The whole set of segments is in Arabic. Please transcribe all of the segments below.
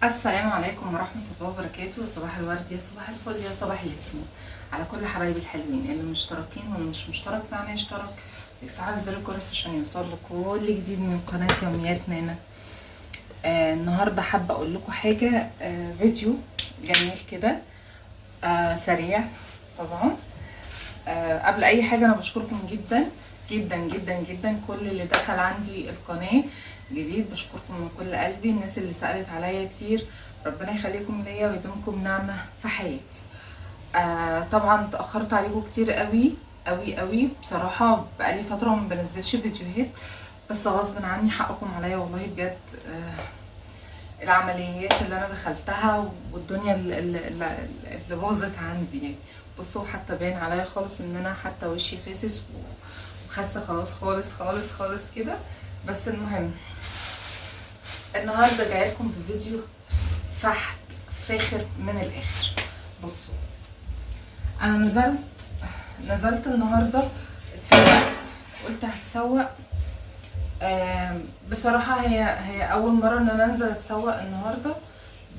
السلام عليكم ورحمة الله وبركاته. صباح الورد، يا صباح الفل، يا صباح الياسمين على كل حبايبي الحلوين اللي مشتركين واللي مش مشترك معنا يشترك ويفعل زر الجرس عشان يوصل كل جديد من قناة يوميات نانا. النهاردة حابة اقول لكم حاجة، فيديو جميل كده، سريع طبعا. قبل اي حاجة انا بشكركم جدا جدا جدا جدا، كل اللي دخل عندي القناة جديد بشكركم من كل قلبي. الناس اللي سألت عليا كتير ربنا يخليكم ليا ويدومكم نعمة في حياتي. طبعا اتأخرت عليكم كتير قوي قوي قوي بصراحة، بقالي فترة ما بنزلش فيديوهات، بس غصب عني حقكم عليا والله بجد. العمليات اللي انا دخلتها والدنيا اللي باظت عندي يعني. بصوا حتى باين عليا خالص ان انا حتى وشي خاسس وخاسه خلاص خالص خالص خالص كده. بس المهم النهارده جايه لكم بفيديو فحت فاخر من الاخر. بصوا انا نزلت النهارده، اتسوقت، قلت هتسوق. بصراحه هي اول مره ان انا انزل اتسوق النهارده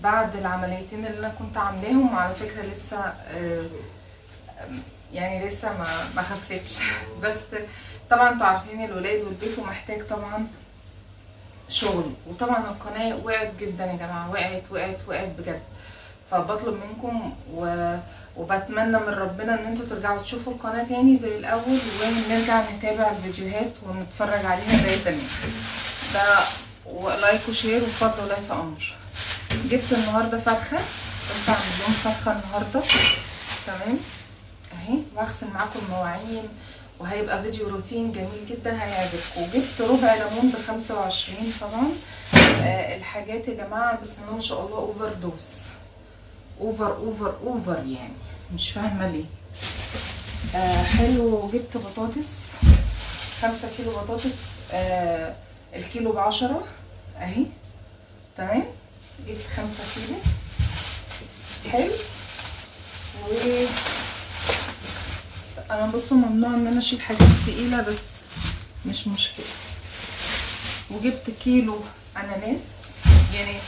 بعد العمليتين اللي انا كنت عاملاهم. على فكره لسه يعني لسه ما خفتش بس طبعا انتوا عارفين الولاد والبيت ومحتاج طبعا شغل، وطبعا القناه وقعت جدا يا جماعه، وقعت بجد. فبطلب منكم وبتمنى من ربنا ان انتوا ترجعوا تشوفوا القناه تاني زي الاول، ونرجع نتابع الفيديوهات ونتفرج عليها زي زمان. ده لايك وشير وفضل وليس امر. جبت النهارده فرخه، قلت اعمل لهم فرخه النهارده تمام اهي، واغسل معاكم المواعين وهيبقى فيديو روتين جميل جدا هيعجبكم. جبت ربع ليمون ب 25 طبعا. الحاجات يا جماعه بسم الله ما شاء الله اوفر دوز، اوفر يعني مش فاهمه ليه. حلو. جبت بطاطس 5 كيلو بطاطس، الكيلو ب10 اهي تمام. جبت 5 كيلو حلو. و انا بصوا ممنوع ان انا اشيل حاجات تقيله بس مش مشكله. وجبت كيلو اناناس، يا ناس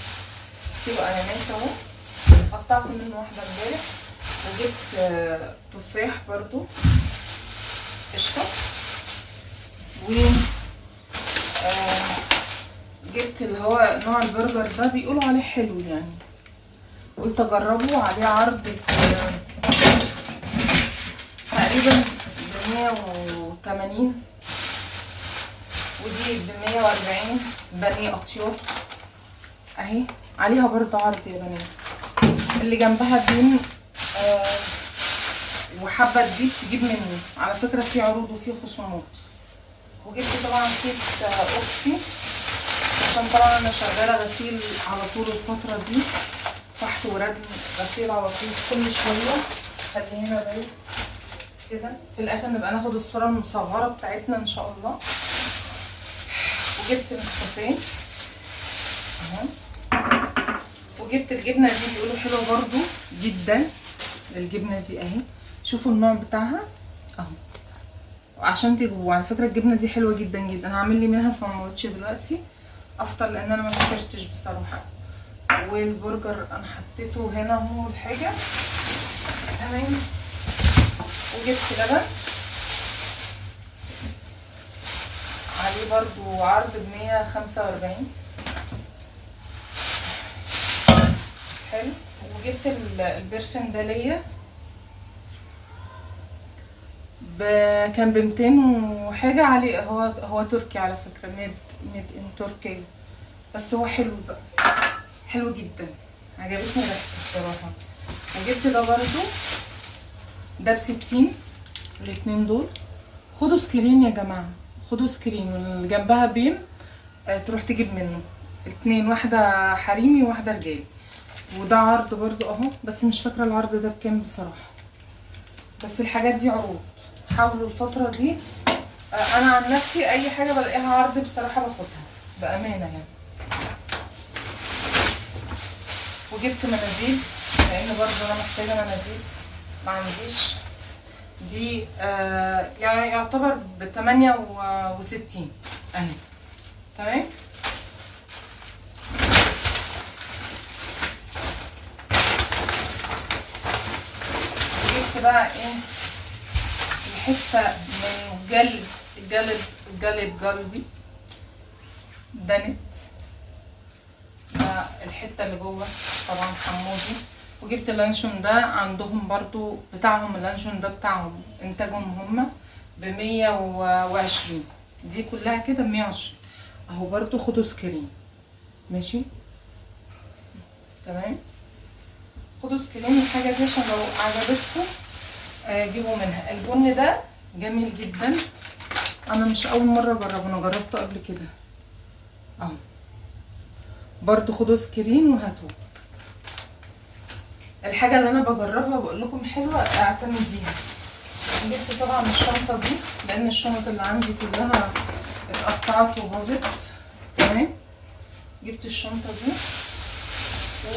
كيلو اناناس اهو، قطعت منه واحده امبارح. وجبت تفاح برضو قشطه. و جبت اللي هو نوع البرجر ده بيقولوا عليه حلو يعني، قلت اجربه. عليه عرض تقريبا ب180 ودي ب140 بانيه اطياب اهي. عليها برضه عرض يا بنات. اللي جنبها بين وحابه تجيب تجيب منه، على فكره في عروض وفي خصومات. وجبت طبعا كيس اوكسي عشان طبعا انا شغاله غسيل على طول الفتره دي، فحت وردم غسيل على طول كل شويه. خلي هنا زي كده، في الاخر نبقى ناخد الصوره المصغره بتاعتنا ان شاء الله. وجبت نسكافيه اهو. وجبت الجبنه دي بيقولوا حلوه برضو جدا. الجبنه دي اهي، شوفوا النوع بتاعها اهو عشان تجوا. على فكره الجبنه دي حلوه جدا جدا. انا هعمل لي منها سندوتش دلوقتي افطر لان انا ما فطرتش بصراحه. والبرجر انا حطيته هنا اهو الحاجه تمام. وجبت لبن عليه برضو عرض ب145 حلو. وجبت البرفان ده ليا كان ب200 وحاجه عليه. هو تركي على فكره، ميد ان تركيا، بس هو حلو بقى، حلو جدا عجبتني ريحته بصراحه. وجبت ده برضو ده ب60. الاتنين دول خدوا سكرين يا جماعه، خدوا سكرين، واللي جنبها بيم تروح تجيب منه اتنين، واحده حريمي وواحده رجالي. وده عرض برضو اهو، بس مش فاكره العرض ده بكام بصراحه. بس الحاجات دي عروض، حاولوا الفتره دي. انا عن نفسي اي حاجه بلاقيها عرض بصراحه باخدها بامانه يعني. وجبت مناديل لان برضو انا محتاجه مناديل، ما عنديش. دي يعني يعتبر ب68 اهي تمام. بقى ايه الحته من قلبي دنت، ده الحته اللي جوه طبعا حمودي. وجبت اللانشون ده عندهم برضو بتاعهم، اللانشون ده بتاعهم انتاجهم هما ب120، دي كلها كده ب120 اهو. برضو خدوا سكرين ماشي تمام، خدوا سكرين الحاجه دي عشان لو عجبتكم جيبوا منها. البن ده جميل جدا، انا مش اول مره اجربه، انا جربته قبل كده اهو. برضو خدوا سكرين وهاتوه. الحاجه اللي انا بجربها بقول لكم حلوه اعتمديها. جبت طبعا الشنطه دي لان الشنط اللي عندي كلها اتقطعت وباظت تمام. جبت الشنطه دي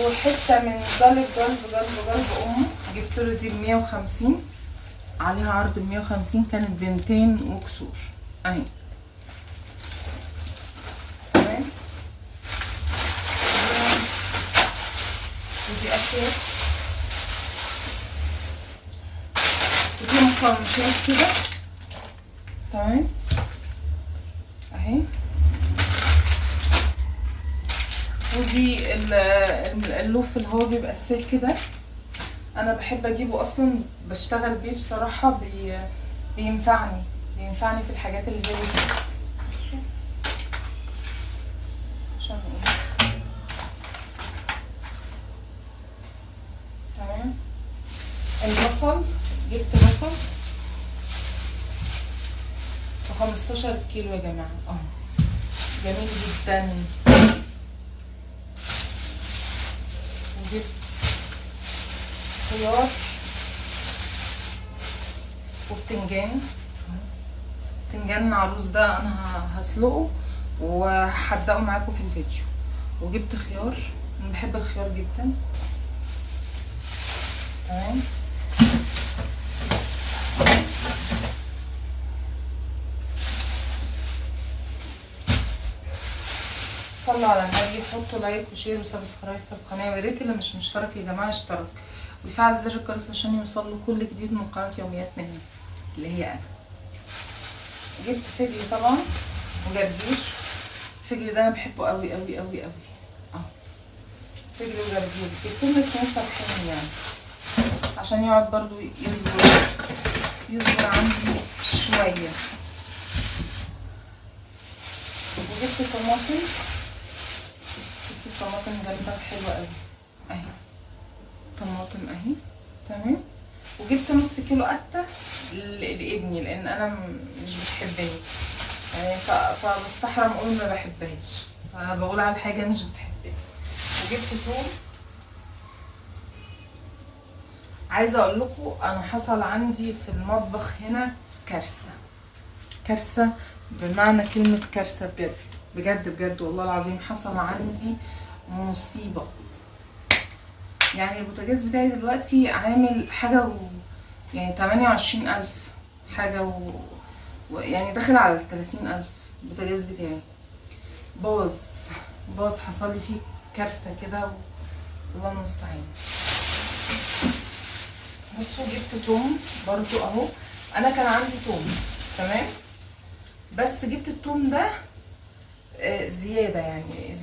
وحته من قلب امه، جبت له دي ب150، عليها عرض ب150، كانت ب200 وكسور اهي تمام. ودي اكياس ودي مقرمشات كده تمام اهي. ودي اللوف اللي هو بيبقى السلك ده، انا بحب اجيبه اصلا بشتغل بيه بصراحه، بينفعني في الحاجات اللي زي دي. عشان تمام. البصل جبت بصل ب15 كيلو يا جماعه اهو، جميل جدا. وجبت خيار وبتنجان، بتنجان عروس ده انا هسلقه وهحدقه معاكم في الفيديو. وجبت خيار، انا بحب الخيار جدا تمام. صلوا على النبي، حطوا لايك وشير وسبسكرايب في القناه، ويا ريت اللي مش مشترك يا جماعه يشترك ويفعل زر الجرس عشان يوصله كل جديد من قناه يوميات نهى اللي هي انا. جبت فجل طبعا وجرجير، الفجل ده انا بحبه قوي قوي قوي قوي اهو، فجل وجرجير جبتهم الاتنين صابحين يعني عشان يقعد برضو يصبر عندي شويه. وجبت طماطم، الطماطم جامده وحلوه قوي اهي، طماطم اهي تمام. وجبت نص كيلو قته لابني لان انا مش بتحبني يعني، فبستحرم اقول ما بحبهاش، انا بقول على حاجه مش بتحبني. وجبت توم. عايزه اقول لكم انا حصل عندي في المطبخ هنا كارثه بمعنى كلمه كارثه، بجد والله العظيم حصل عندي مصيبه. يعني البوتاجاز بتاعي دلوقتي عامل حاجه يعني 28,000 حاجه يعني داخل على 30,000. البوتاجاز بتاعي باظ حصل لي فيه كارثه كده والله المستعان. بصوا جبت توم برضو اهو، انا كان عندي توم تمام، بس جبت التوم ده زياده يعني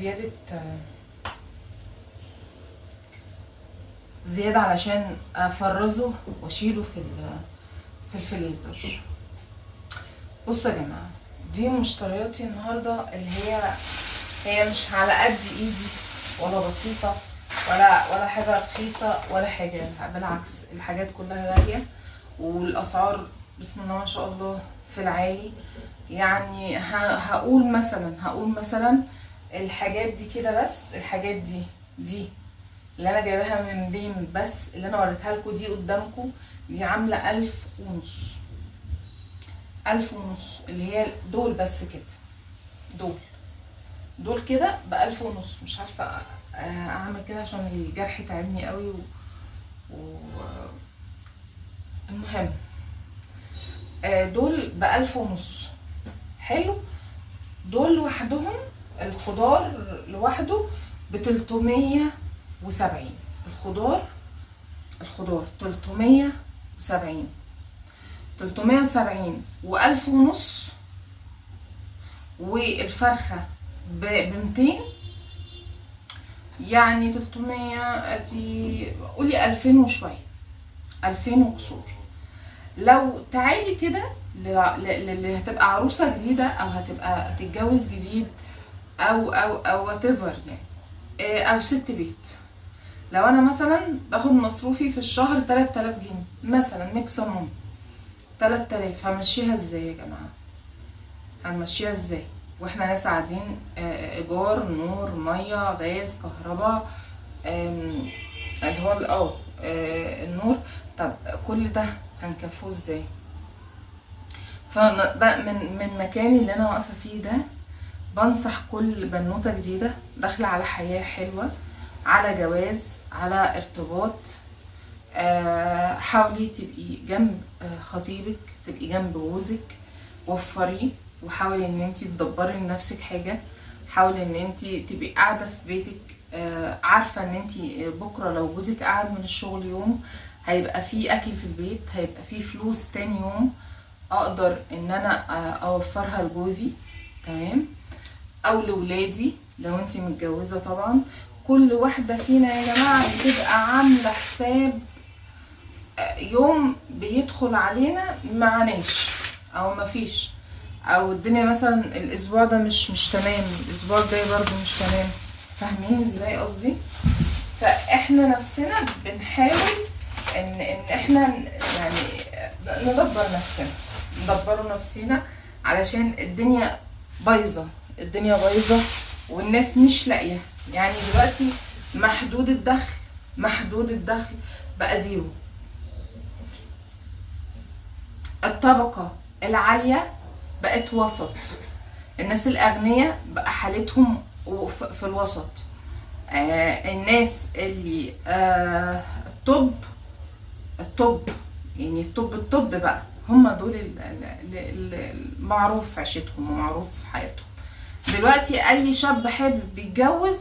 زياده علشان افرزه واشيله في الفريزر. بصوا يا جماعه دي مشترياتي النهارده اللي هي مش على قد ايدي ولا بسيطه ولا حاجه رخيصه ولا حاجه، بالعكس الحاجات كلها غاليه والاسعار بسم الله ما شاء الله في العالي. يعني هقول مثلا الحاجات دي كده، بس الحاجات دي اللي انا جايباها من بيم، بس اللي انا وريتها لكم دي قدامكم دي عامله 1500 اللي هي دول بس كده، دول كده ب1500. مش عارفه اعمل كده عشان الجرح تعبني قوي المهم دول ب1500 حلو. دول لوحدهم الخضار لوحده ب370، الخضار 370 وسبعين، 370 و1000 ونص، والفرخة ب200، يعني 300 ادي قولي 2000 وشوية، 2000 وكسور. لو تعالي كده اللي هتبقى عروسة جديدة او هتبقى تتجوز جديد او whatever يعني، او ست بيت، لو انا مثلا باخد مصروفي في الشهر 3000 جنيه مثلا ماكسيموم، 3000 همشيها ازاي يا جماعة؟ هنمشيها ازاي واحنا ناس قاعدين ايجار، نور، ميه، غاز، كهرباء، اللي هو النور؟ طب كل ده هنكفوه ازاي؟ من مكاني اللي انا واقفه فيه ده بنصح كل بنوته جديده داخله على حياه حلوه، على جواز، على ارتباط، حاولي تبقي جنب خطيبك، تبقي جنب جوزك، وفريه، وحاولي ان انتي تدبري لنفسك حاجه، حاولي ان انتي تبقي قاعده في بيتك عارفه ان انتي بكره لو جوزك قاعد من الشغل يوم هيبقى فيه اكل في البيت، هيبقى فيه فلوس تاني يوم اقدر ان انا اوفرها لجوزي، تمام، او لولادي لو انتي متجوزه. طبعا كل واحده فينا يا جماعه بتبقى عامله حساب يوم بيدخل علينا معناش او مفيش، او الدنيا مثلا الاسبوع ده مش تمام، الاسبوع الجاي برضو مش تمام، فاهمين ازاي قصدي؟ فاحنا نفسنا بنحاول ان احنا يعني ندبر نفسنا، ندبروا نفسنا علشان الدنيا بايظه، الدنيا بايظه والناس مش لاقيه. يعني دلوقتي محدود الدخل بقى زيرو. الطبقة العالية بقت وسط، الناس الأغنياء بقى حالتهم في الوسط، الناس اللي الطب يعني الطب بقى هم دول المعروف عيشتهم ومعروف حياتهم. دلوقتي أي شاب حابب بيتجوز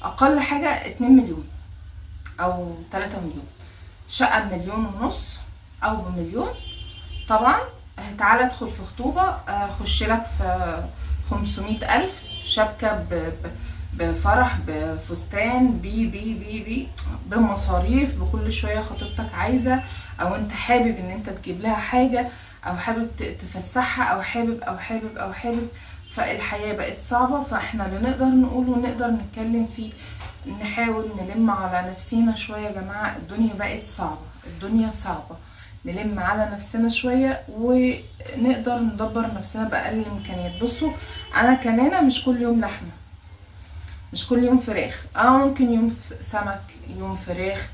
أقل حاجة 2 مليون أو 3 مليون، شقة ب1.5 مليون أو ب1 مليون. طبعا تعالى ادخل في خطوبة خش لك في 500,000، شبكة بفرح، بفستان، بي بمصاريف، بكل شوية خطيبتك عايزة او انت حابب ان انت تجيب لها حاجة، او حابب تفسحها، او حابب. فالحياة بقت صعبة، فاحنا اللي نقدر نقوله ونقدر نتكلم فيه نحاول نلم على نفسينا شوية يا جماعة. الدنيا بقت صعبة، الدنيا صعبة، نلم على نفسنا شوية ونقدر ندبر نفسنا بأقل الإمكانيات. بصوا أنا كنانة مش كل يوم لحمة، مش كل يوم فراخ، ممكن يوم سمك، يوم فراخ،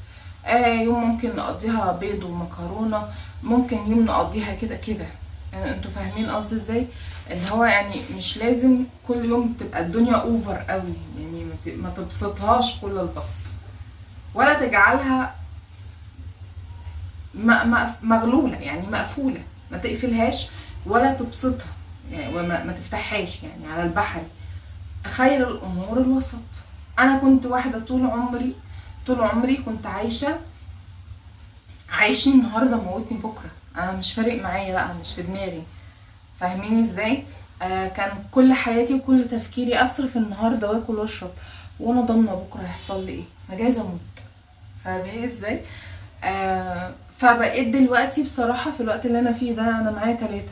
يوم ممكن نقضيها بيض ومكرونة، ممكن يوم نقضيها كده كده. يعني انتوا فاهمين قصدي ازاي؟ اللي هو يعني مش لازم كل يوم تبقى الدنيا اوفر قوي، يعني ما تبسطهاش كل البسط، ولا تجعلها مغلولة يعني مقفولة، ما تقفلهاش ولا تبسطها يعني، وما تفتحهاش يعني على البحر. خير الامور الوسط. انا كنت واحدة طول عمري كنت عايشني النهاردة موتني بكرة، انا مش فارق معايا بقى، مش في دماغي، فاهميني ازاي؟ كان كل حياتي وكل تفكيري اصرف النهاردة واكل واشرب، وانا ضامنة بكرة هيحصل لي ايه، ما جايز اموت، فاهمين ازاي؟ فبقيت دلوقتي بصراحة في الوقت اللي انا فيه ده انا معايا 3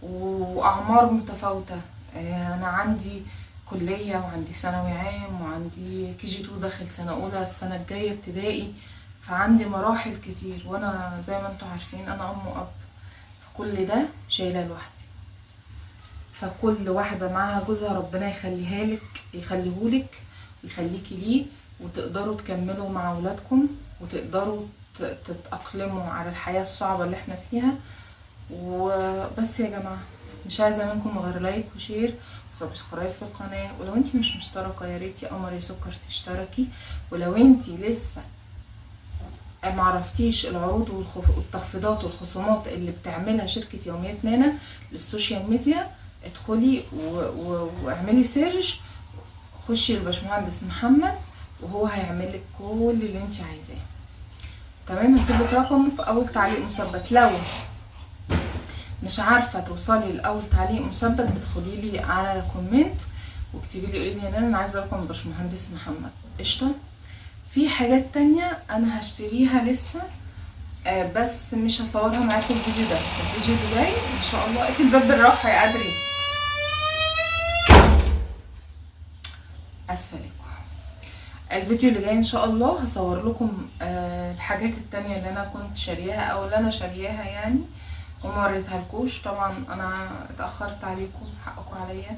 واعمار متفاوتة، انا عندي كلية وعندي ثانوي عام وعندي KG2 داخل سنة اولى السنة الجاية ابتدائي، فعندي مراحل كتير، وانا زي ما انتوا عارفين انا ام واب، فكل ده شايلة لوحدي. فكل واحدة معاها جوزها ربنا يخليهولك ويخليكي ليه، وتقدروا تكملوا مع اولادكم وتقدروا تتأقلموا على الحياة الصعبة اللي احنا فيها. وبس يا جماعة، مش عايزة منكم غير لايك وشير وسبسكرايب في القناة، ولو انتي مش مشتركة يا ريت يا قمر يا سكر تشتركي، ولو انتي لسه معرفتيش العروض والتخفيضات والخصومات اللي بتعملها شركة يوميات نانا للسوشيال ميديا، ادخلي واعملي سيرش، خشي للباشمهندس محمد وهو هيعملك كل اللي انتي عايزاه. تمام. هسيب لك رقمه في اول تعليق مثبت. لو مش عارفه توصلي لاول تعليق مثبت بتدخلي لي على كومنت واكتبي لي قولي لي يا نانا انا عايزه رقم باشمهندس محمد. قشطه. في حاجات تانية انا هشتريها لسه، بس مش هصورها معاكم الفيديو ده. الفيديو اللي جاي ان شاء الله. اقفل الباب بالراحه يا ادري، اسفه لكم. الفيديو اللي جاي ان شاء الله هصور لكم الحاجات التانية اللي انا كنت شارياها او اللي انا شارياها يعني وما وريتها لكوش. طبعا انا اتاخرت عليكم، حقكم عليا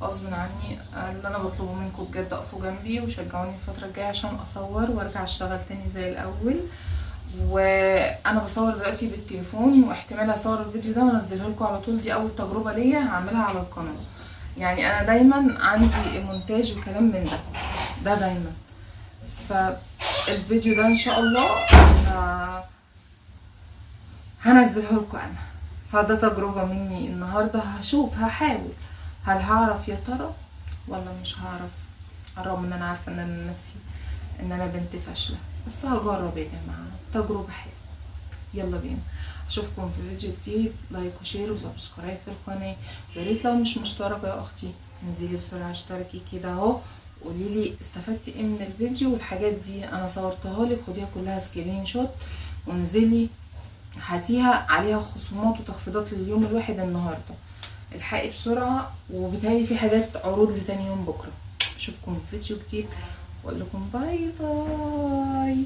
غصب عني. اللي انا بطلبه منكم بجد اقفوا جنبي وشجعوني الفتره الجايه عشان اصور وارجع اشتغل تاني زي الاول. وانا بصور دلوقتي بالتليفون واحتمال اصور الفيديو ده وانزله لكم على طول. دي اول تجربه ليا هعملها على القناه. يعني انا دايما عندي مونتاج وكلام من ده دايما. فالفيديو ده ان شاء الله هنزله لكم انا. فده تجربه مني النهارده. هشوف هحاول هل هعرف يا ترى ولا مش هعرف، رغم ان انا عارفه ان انا نفسي ان انا بنت فاشله، بس هجرب يا جماعه، تجربه حلوه. يلا بينا. اشوفكم في فيديو جديد. لايك وشير وسبسكرايب في القناه. يا ريت لو مش مشتركه يا اختي انزلي بسرعه اشتركي كده اهو. قولي لي استفدتي ايه من الفيديو. والحاجات دي انا صورتها لك، خديها كلها سكرين شوت وانزلي هاتيها عليها خصومات وتخفيضات لليوم الواحد النهارده. الحقي بسرعه. وبالتالي في حاجات عروض لتاني يوم بكره. اشوفكم في فيديو جديد واقول لكم باي باي.